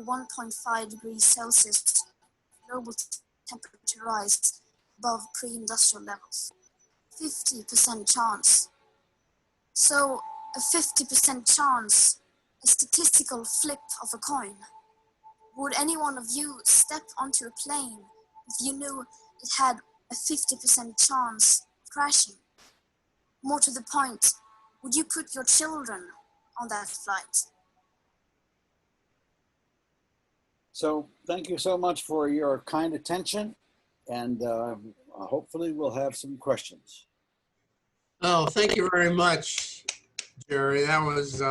a 1.5 degrees Celsius global temperature rise above pre-industrial levels. 50% chance. So a 50% chance, a statistical flip of a coin. Would any one of you step onto a plane if you knew it had a 50% chance of crashing? More to the point, would you put your children on that flight? So thank you so much for your kind attention, and hopefully we'll have some questions. Oh, thank you very much, Jerry. That was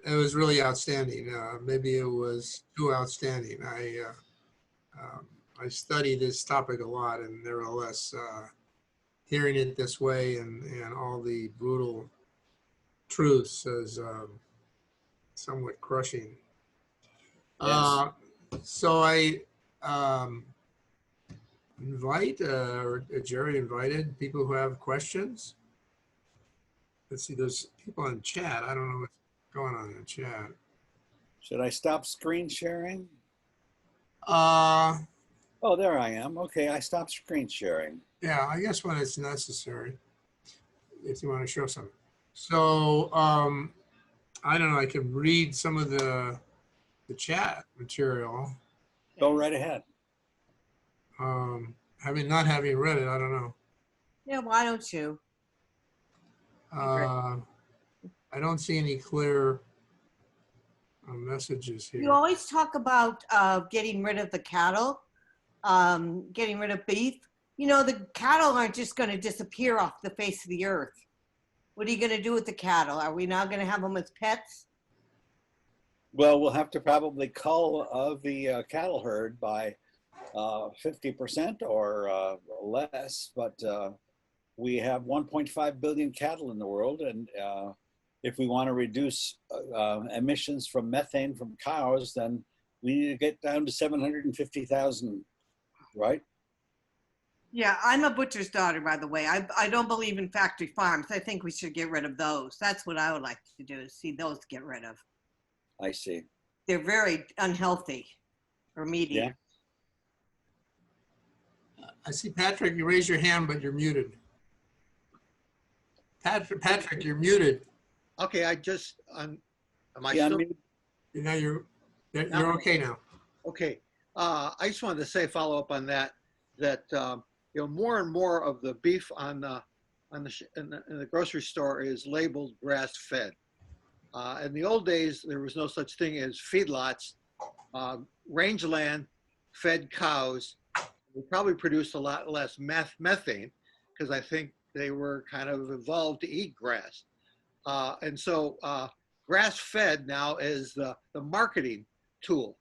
it was really outstanding. Maybe it was too outstanding. I study this topic a lot, and nevertheless, hearing it this way and all the brutal truths is somewhat crushing. Yes. So I invite, or Jerry invited people who have questions. Let's see, there's people in chat. I don't know what's going on in the chat. Should I stop screen sharing? Uh, Oh, there I am. Okay, I stopped screen sharing. yeah, I guess when it's necessary, if you want to show something. So I don't know, I can read some of the chat material. Go right ahead. Not having read it, I don't know. Yeah, why don't you? I don't see any clear messages here. You always talk about getting rid of the cattle, getting rid of beef. You know, the cattle aren't just going to disappear off the face of the earth. What are you going to do with the cattle? Are we now going to have them as pets? Well, we'll have to probably cull the cattle herd by 50% or less, but we have 1.5 billion cattle in the world, and if we want to reduce emissions from methane from cows, then we need to get down to 750,000, right? Yeah, I'm a butcher's daughter, by the way. I don't believe in factory farms. I think we should get rid of those. That's what I would like to do, is see those get rid of. I see. They're very unhealthy for meat Yeah. eaters. I see Patrick, you raise your hand, but you're muted. Patrick, you're muted. Okay, I just, am I Yeah, still? Now you're okay now. Okay, I just wanted to say, follow up on that, you know, more and more of the beef in the grocery store is labeled grass-fed. In the old days, there was no such thing as feedlots. Rangeland fed cows would probably produce a lot less methane, because I think they were kind of evolved to eat grass. And so grass-fed now is the marketing tool.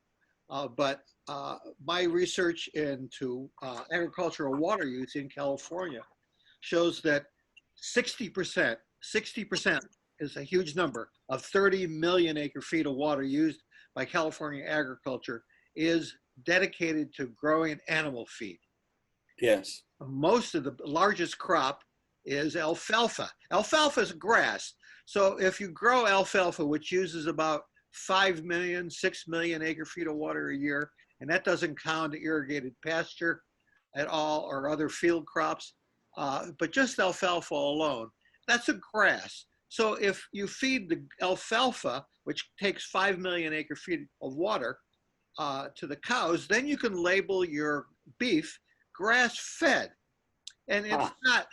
But my research into agricultural water use in California shows that 60% is a huge number of 30 million acre feet of water used by California agriculture is dedicated to growing animal feed. Yes. Most of the largest crop is alfalfa. Alfalfa is grass. So if you grow alfalfa, which uses about 5 million, 6 million acre feet of water a year, and that doesn't count irrigated pasture at all or other field crops, but just alfalfa alone, that's a grass. So if you feed the alfalfa, which takes 5 million acre feet of water to the cows, then you can label your beef grass-fed. And it's not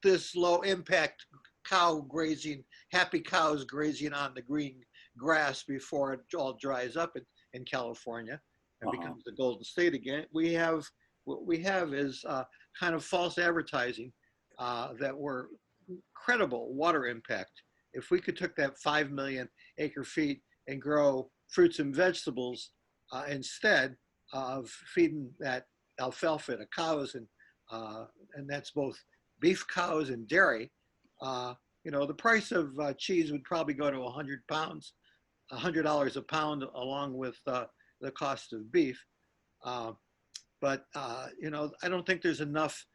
this low impact cow grazing, happy cows grazing on the green grass before it all dries up in California and becomes the Golden State again. What we have is kind of false advertising that we're incredible water impact. If we could take that 5 million acre feet and grow fruits and vegetables instead of feeding that alfalfa to cows, and that's both beef cows and dairy, you know, the price of cheese would probably go to $100 a pound, along with the cost of beef. But you know, I don't think there's enough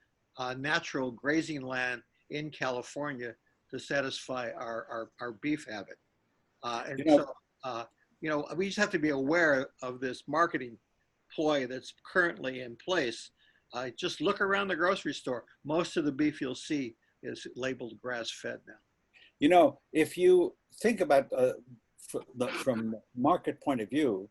natural grazing land in California to satisfy our beef habit. And you know, so you know, we just have to be aware of this marketing ploy that's currently in place. Just look around the grocery store. Most of the beef you'll see is labeled grass-fed now. You know, if you think about from the market point of view,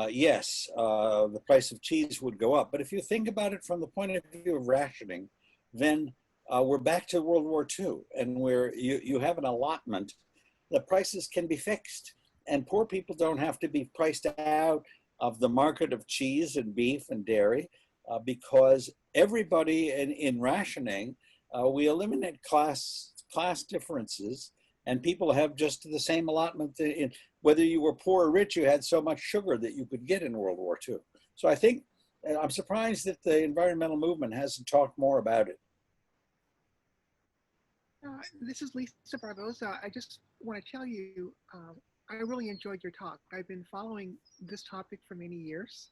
yes, the price of cheese would go up. But if you think about it from the point of view of rationing, then we're back to World War II, and where you have an allotment, the prices can be fixed, and poor people don't have to be priced out of the market of cheese and beef and dairy, because everybody in rationing, we eliminate class differences, and people have just the same allotment. Whether you were poor or rich, you had so much sugar that you could get in World War II. So I think, I'm surprised that the environmental movement hasn't talked more about it. This is Lisa Barbosa. I just want to tell you, I really enjoyed your talk. I've been following this topic for many years,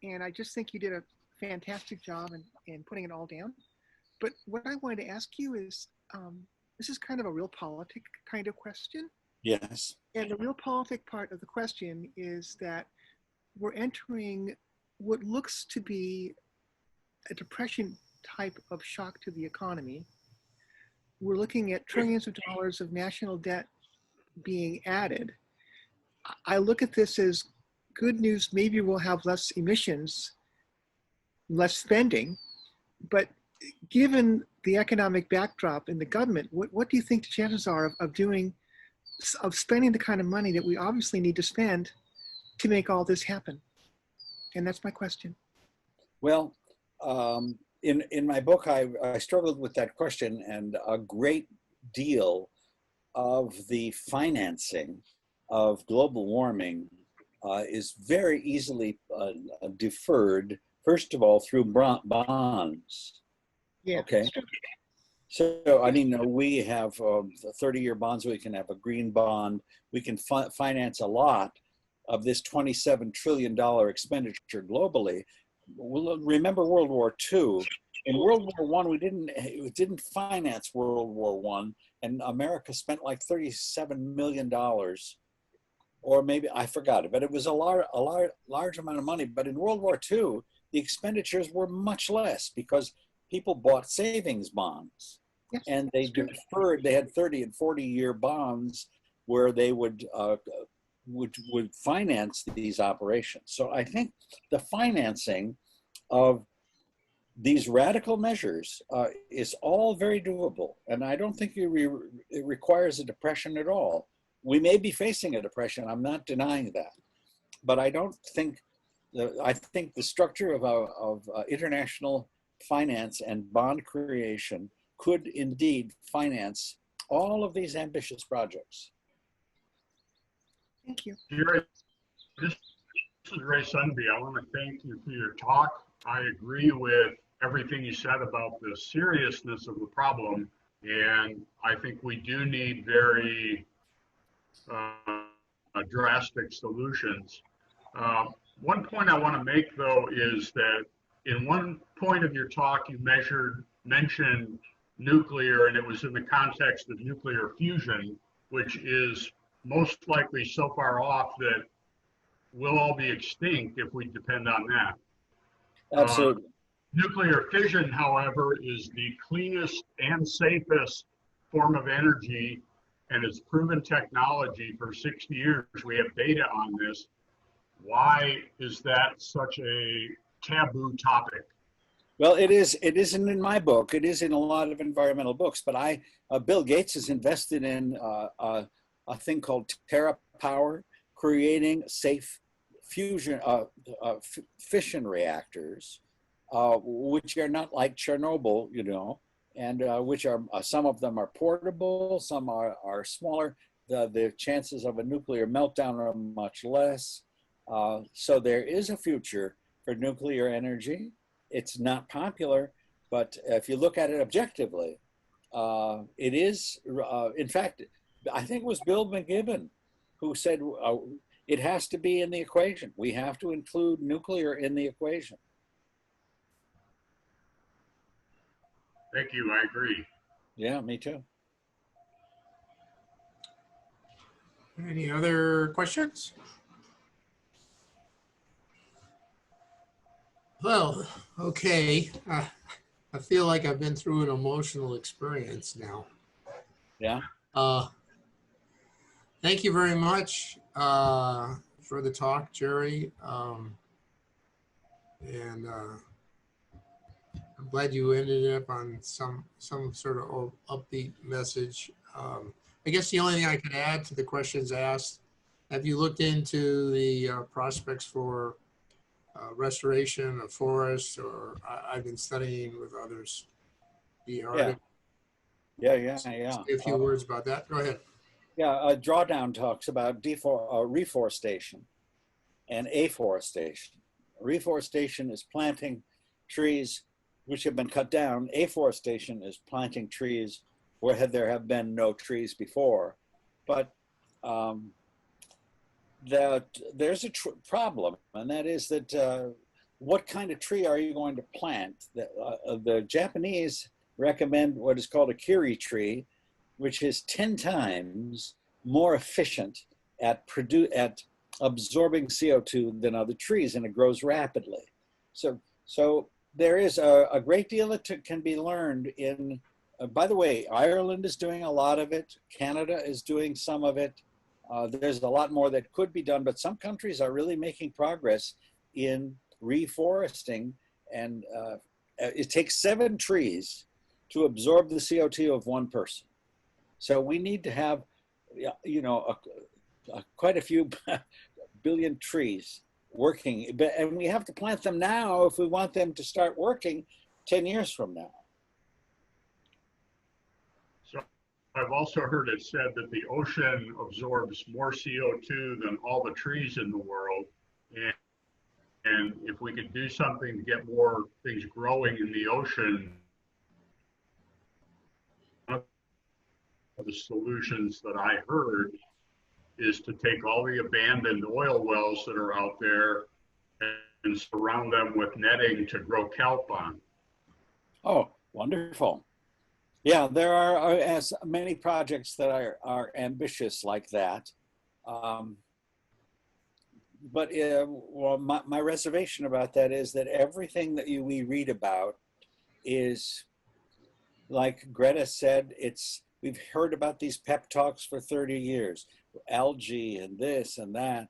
and I just think you did a fantastic job in putting it all down. But what I wanted to ask you is, this is kind of a realpolitik kind of question. Yes. And the realpolitik part of the question is that we're entering what looks to be a depression type of shock to the economy. We're looking at trillions of dollars of national debt being added. I look at this as good news. Maybe we'll have less emissions, less spending, but given the economic backdrop in the government, what do you think the chances are of spending the kind of money that we obviously need to spend to make all this happen? And that's my question. Well, in my book, I struggled with that question, and a great deal of the financing of global warming is very easily deferred, first of all, through bonds. Yeah. Okay. So, I mean, we have 30-year bonds. We can have a green bond. We can finance a lot of this $27 trillion expenditure globally. Remember World War II. In World War I, we didn't finance World War I, and America spent like $37 million, or maybe I forgot it, but it was a large amount of money. But in World War II, the expenditures were much less because people bought savings bonds, yes, and they deferred. They had 30 and 40-year bonds where they would finance these operations. So I think the financing of these radical measures is all very doable, and I don't think it requires a depression at all. We may be facing a depression. I'm not denying that, but I don't think. I think the structure of international finance and bond creation could indeed finance all of these ambitious projects. Thank you. Jerry, this is Ray Sunby. I want to thank you for your talk. I agree with everything you said about the seriousness of the problem, and I think we do need very drastic solutions. One point I want to make, though, is that in one point of your talk, you mentioned nuclear, and it was in the context of nuclear fusion, which is most likely so far off that we'll all be extinct if we depend on that. Absolutely. Nuclear fission, however, is the cleanest and safest form of energy, and it's proven technology for 60 years. We have data on this. Why is that such a taboo topic? Well, it isn't in my book. It is in a lot of environmental books. But Bill Gates has invested in a thing called TerraPower, creating safe fusion fission reactors, which are not like Chernobyl, you know, and which are some of them are portable, some are smaller. The chances of a nuclear meltdown are much less. So there is a future for nuclear energy. It's not popular, but if you look at it objectively, it is, in fact, I think it was Bill McGibbon who said it has to be in the equation. We have to include nuclear in the equation. Thank you, I agree. Yeah, me too. Any other questions? Well, okay. I feel like I've been through an emotional experience now. Yeah. Thank you very much for the talk, Jerry. And I'm glad you ended up on some sort of upbeat message. I guess the only thing I could add to the questions asked, have you looked into the prospects for restoration of forests, or I've been studying with others the Arctic. Yeah. Say a few words about that. Go ahead. Yeah, drawdown talks about reforestation and afforestation. Reforestation is planting trees which have been cut down. Afforestation is planting trees where there have been no trees before. But there's a problem, and that is that what kind of tree are you going to plant? The Japanese recommend what is called a kiri tree, which is 10 times more efficient at absorbing CO2 than other trees, and it grows rapidly. So there is a great deal that can be learned in, by the way, Ireland is doing a lot of it. Canada is doing some of it. There's a lot more that could be done, but some countries are really making progress in reforesting, and it takes 7 trees to absorb the CO2 of 1 person. So we need to have, quite a few billion trees working, and we have to plant them now if we want them to start working 10 years from now. So I've also heard it said that the ocean absorbs more CO2 than all the trees in the world. And if we could do something to get more things growing in the ocean, one of the solutions that I heard is to take all the abandoned oil wells that are out there and surround them with netting to grow kelp on. Oh, wonderful. Yeah, there are as many projects that are ambitious like that. But well, my reservation about that is that everything that we read about is, like Greta said, we've heard about these pep talks for 30 years, algae and this and that.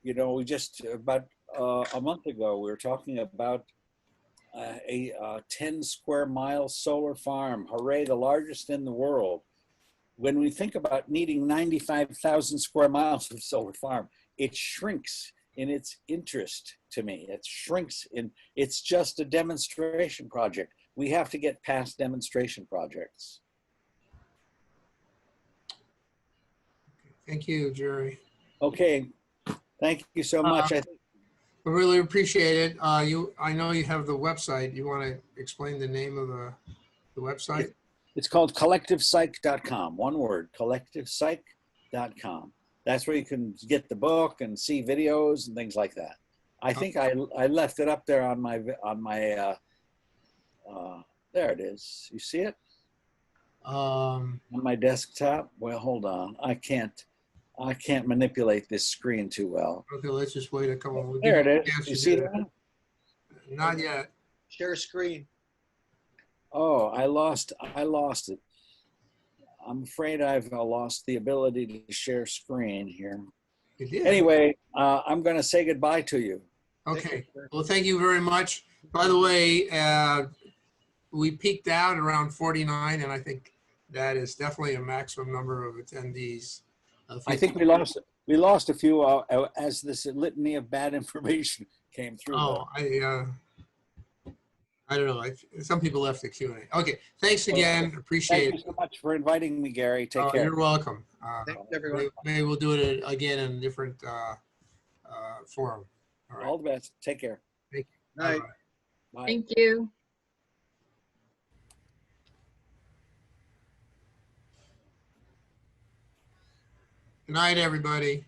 You know, we just, about a month ago, we were talking about a 10 square mile solar farm, hooray, the largest in the world. When we think about needing 95,000 square miles of solar farm, it shrinks in its interest to me. It shrinks it's just a demonstration project. We have to get past demonstration projects. Thank you, Jerry. Okay, thank you so much. I really appreciate it. I know you have the website. You want to explain the name of the website? It's called collectivepsych.com. One word, collectivepsych.com. That's where you can get the book and see videos and things like that. I think I left it up there on my there it is. You see it? On my desktop. Well, hold on. I can't manipulate this screen too well. Okay, let's just wait a couple. There it is. You see that? Not yet. Share screen. Oh, I lost it. I'm afraid I've lost the ability to share screen here. You did. Anyway, I'm going to say goodbye to you. Okay. Well, thank you very much. By the way, we peaked out around 49, and I think that is definitely a maximum number of attendees. I think we lost a few as this litany of bad information came through. Oh, I don't know. Some people left the Q&A. Okay, thanks again. Appreciate it. Thank you so much for inviting me, Gary. Take care. You're welcome. Thanks, everyone. Maybe we'll do it again in a different forum. All right. All the best. Take care. Thank you. Night. Bye. Thank you. Good night, everybody.